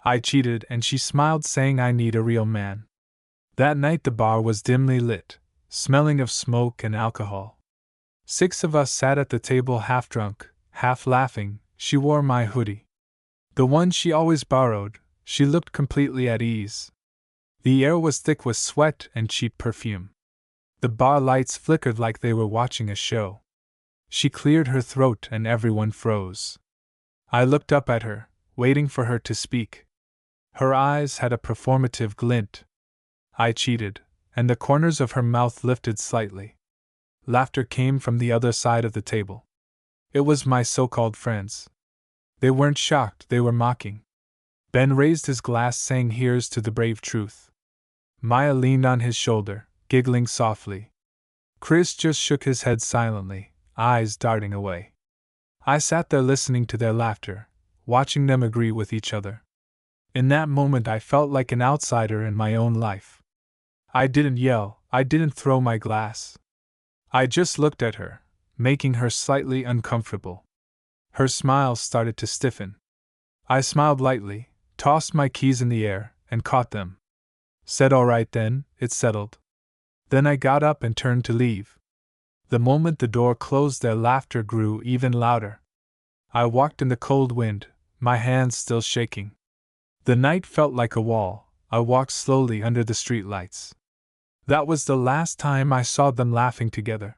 I cheated and she smiled, saying I need a real man. That night the bar was dimly lit, smelling of smoke and alcohol. 6 of us sat at the table, half drunk, half laughing. She wore my hoodie, the one she always borrowed. She looked completely at ease. The air was thick with sweat and cheap perfume. The bar lights flickered like they were watching a show. She cleared her throat and everyone froze. I looked up at her, waiting for her to speak. Her eyes had a performative glint. I cheated, and the corners of her mouth lifted slightly. Laughter came from the other side of the table. It was my so-called friends. They weren't shocked, they were mocking. Ben raised his glass, saying, "Here's to the brave truth." Maya leaned on his shoulder, giggling softly. Chris just shook his head silently, eyes darting away. I sat there listening to their laughter, watching them agree with each other. In that moment I felt like an outsider in my own life. I didn't yell, I didn't throw my glass. I just looked at her, making her slightly uncomfortable. Her smile started to stiffen. I smiled lightly, tossed my keys in the air, and caught them. Said, "All right then, it's settled." Then I got up and turned to leave. The moment the door closed, their laughter grew even louder. I walked in the cold wind, my hands still shaking. The night felt like a wall. I walked slowly under the streetlights. That was the last time I saw them laughing together.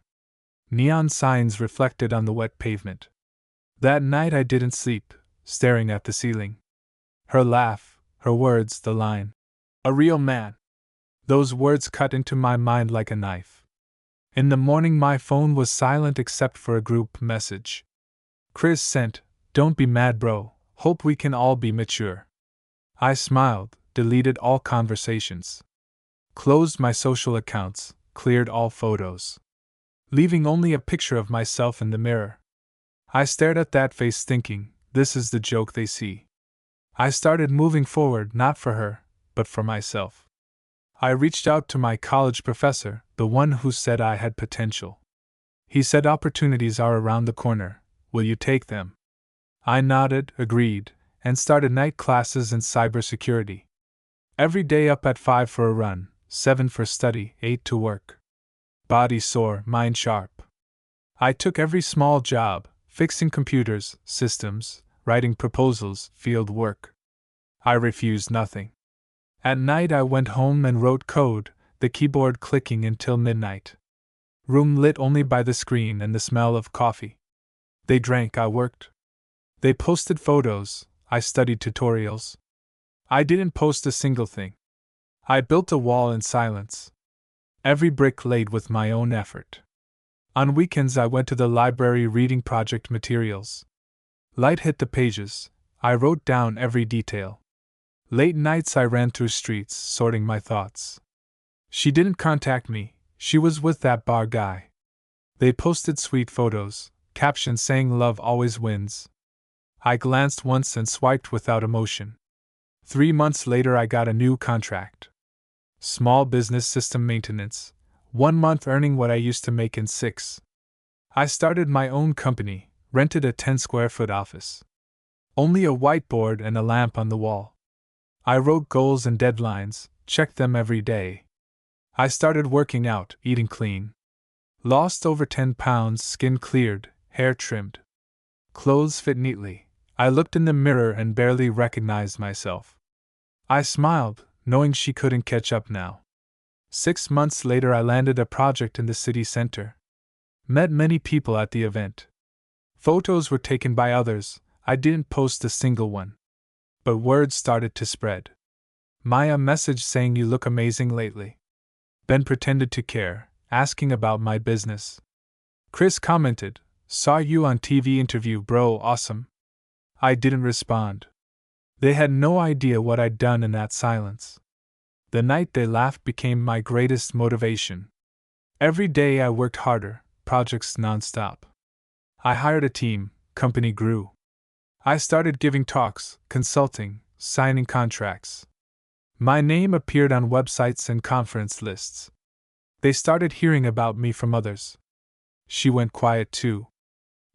Neon signs reflected on the wet pavement. That night I didn't sleep, staring at the ceiling. Her laugh, her words, the line, "A real man." Those words cut into my mind like a knife. In the morning my phone was silent except for a group message. Chris sent, "Don't be mad, bro. Hope we can all be mature." I smiled, deleted all conversations. Closed my social accounts, cleared all photos. Leaving only a picture of myself in the mirror. I stared at that face thinking, this is the joke they see. I started moving forward, not for her, but for myself. I reached out to my college professor, the one who said I had potential. He said opportunities are around the corner, will you take them? I nodded, agreed, and started night classes in cybersecurity. Every day up at 5 for a run, 7 for study, 8 to work. Body sore, mind sharp. I took every small job, fixing computers, systems, writing proposals, field work. I refused nothing. At night I went home and wrote code, the keyboard clicking until midnight. Room lit only by the screen and the smell of coffee. They drank, I worked. They posted photos, I studied tutorials. I didn't post a single thing. I built a wall in silence. Every brick laid with my own effort. On weekends I went to the library reading project materials. Light hit the pages, I wrote down every detail. Late nights I ran through streets, sorting my thoughts. She didn't contact me, she was with that bar guy. They posted sweet photos, captions saying love always wins. I glanced once and swiped without emotion. 3 months later I got a new contract. Small business system maintenance, 1 month earning what I used to make in 6. I started my own company, rented a 10-square-foot office. Only a whiteboard and a lamp on the wall. I wrote goals and deadlines, checked them every day. I started working out, eating clean. Lost over 10 pounds, skin cleared, hair trimmed. Clothes fit neatly. I looked in the mirror and barely recognized myself. I smiled, knowing she couldn't catch up now. 6 months later I landed a project in the city center. Met many people at the event. Photos were taken by others, I didn't post a single one. But word started to spread. Maya messaged saying you look amazing lately. Ben pretended to care, asking about my business. Chris commented, saw you on TV interview bro, awesome. I didn't respond. They had no idea what I'd done in that silence. The night they laughed became my greatest motivation. Every day I worked harder, projects nonstop. I hired a team, company grew. I started giving talks, consulting, signing contracts. My name appeared on websites and conference lists. They started hearing about me from others. She went quiet too.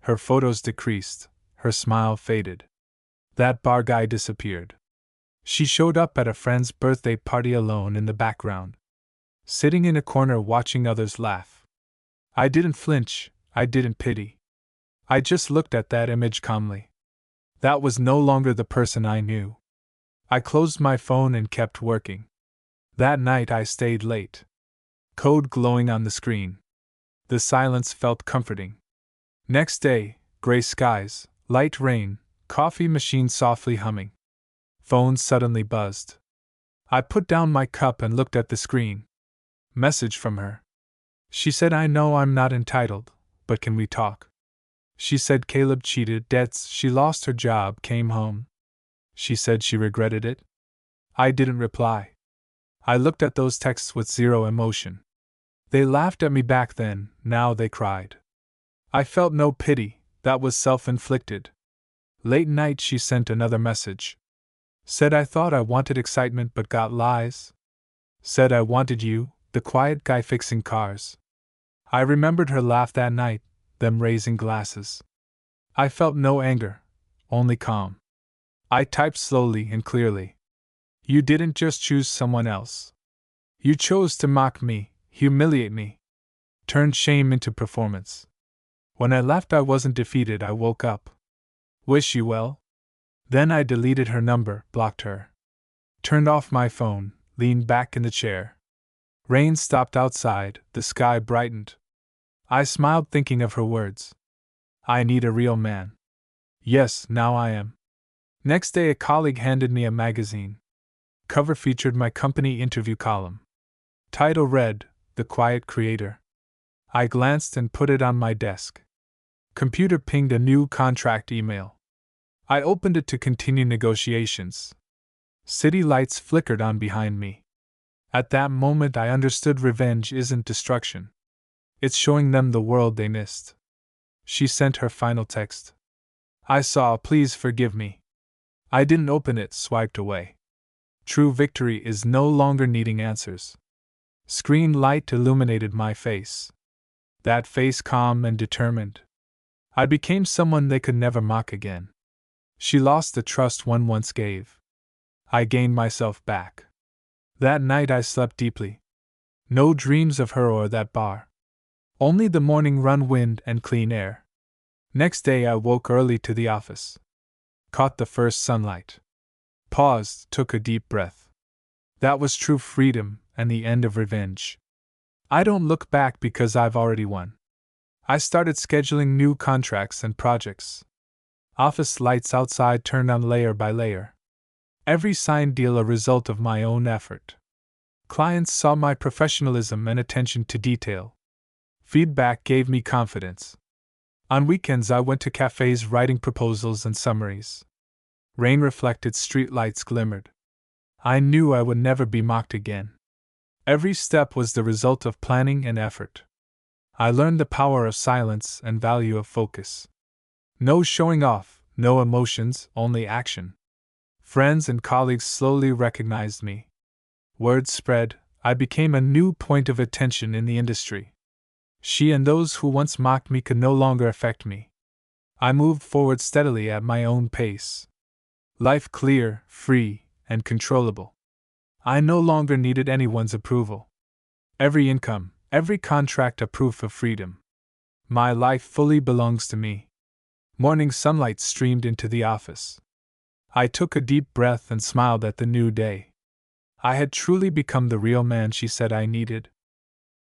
Her photos decreased, her smile faded. That bar guy disappeared. She showed up at a friend's birthday party alone in the background, sitting in a corner watching others laugh. I didn't flinch, I didn't pity. I just looked at that image calmly. That was no longer the person I knew. I closed my phone and kept working. That night I stayed late. Code glowing on the screen. The silence felt comforting. Next day, gray skies, light rain, coffee machine softly humming. Phone suddenly buzzed. I put down my cup and looked at the screen. Message from her. She said, "I know I'm not entitled, but can we talk?" She said Caleb cheated debts, she lost her job, came home. She said she regretted it. I didn't reply. I looked at those texts with zero emotion. They laughed at me back then, now they cried. I felt no pity, that was self-inflicted. Late night she sent another message. Said I thought I wanted excitement but got lies. Said I wanted you, the quiet guy fixing cars. I remembered her laugh that night, them raising glasses. I felt no anger, only calm. I typed slowly and clearly. You didn't just choose someone else. You chose to mock me, humiliate me, turn shame into performance. When I left, I wasn't defeated, I woke up. Wish you well. Then I deleted her number, blocked her. Turned off my phone, leaned back in the chair. Rain stopped outside, the sky brightened. I smiled thinking of her words. I need a real man. Yes, now I am. Next day a colleague handed me a magazine. Cover featured my company interview column. Title read, The Quiet Creator. I glanced and put it on my desk. Computer pinged a new contract email. I opened it to continue negotiations. City lights flickered on behind me. At that moment I understood revenge isn't destruction. It's showing them the world they missed. She sent her final text. I saw, please forgive me. I didn't open it, swiped away. True victory is no longer needing answers. Screen light illuminated my face. That face calm and determined. I became someone they could never mock again. She lost the trust one once gave. I gained myself back. That night I slept deeply. No dreams of her or that bar. Only the morning run wind and clean air. Next day I woke early to the office. Caught the first sunlight. Paused, took a deep breath. That was true freedom and the end of revenge. I don't look back because I've already won. I started scheduling new contracts and projects. Office lights outside turned on layer by layer. Every signed deal a result of my own effort. Clients saw my professionalism and attention to detail. Feedback gave me confidence. On weekends I went to cafes writing proposals and summaries. Rain-reflected streetlights glimmered. I knew I would never be mocked again. Every step was the result of planning and effort. I learned the power of silence and value of focus. No showing off, no emotions, only action. Friends and colleagues slowly recognized me. Word spread, I became a new point of attention in the industry. She and those who once mocked me could no longer affect me. I moved forward steadily at my own pace. Life clear, free, and controllable. I no longer needed anyone's approval. Every income, every contract a proof of freedom. My life fully belongs to me. Morning sunlight streamed into the office. I took a deep breath and smiled at the new day. I had truly become the real man she said I needed.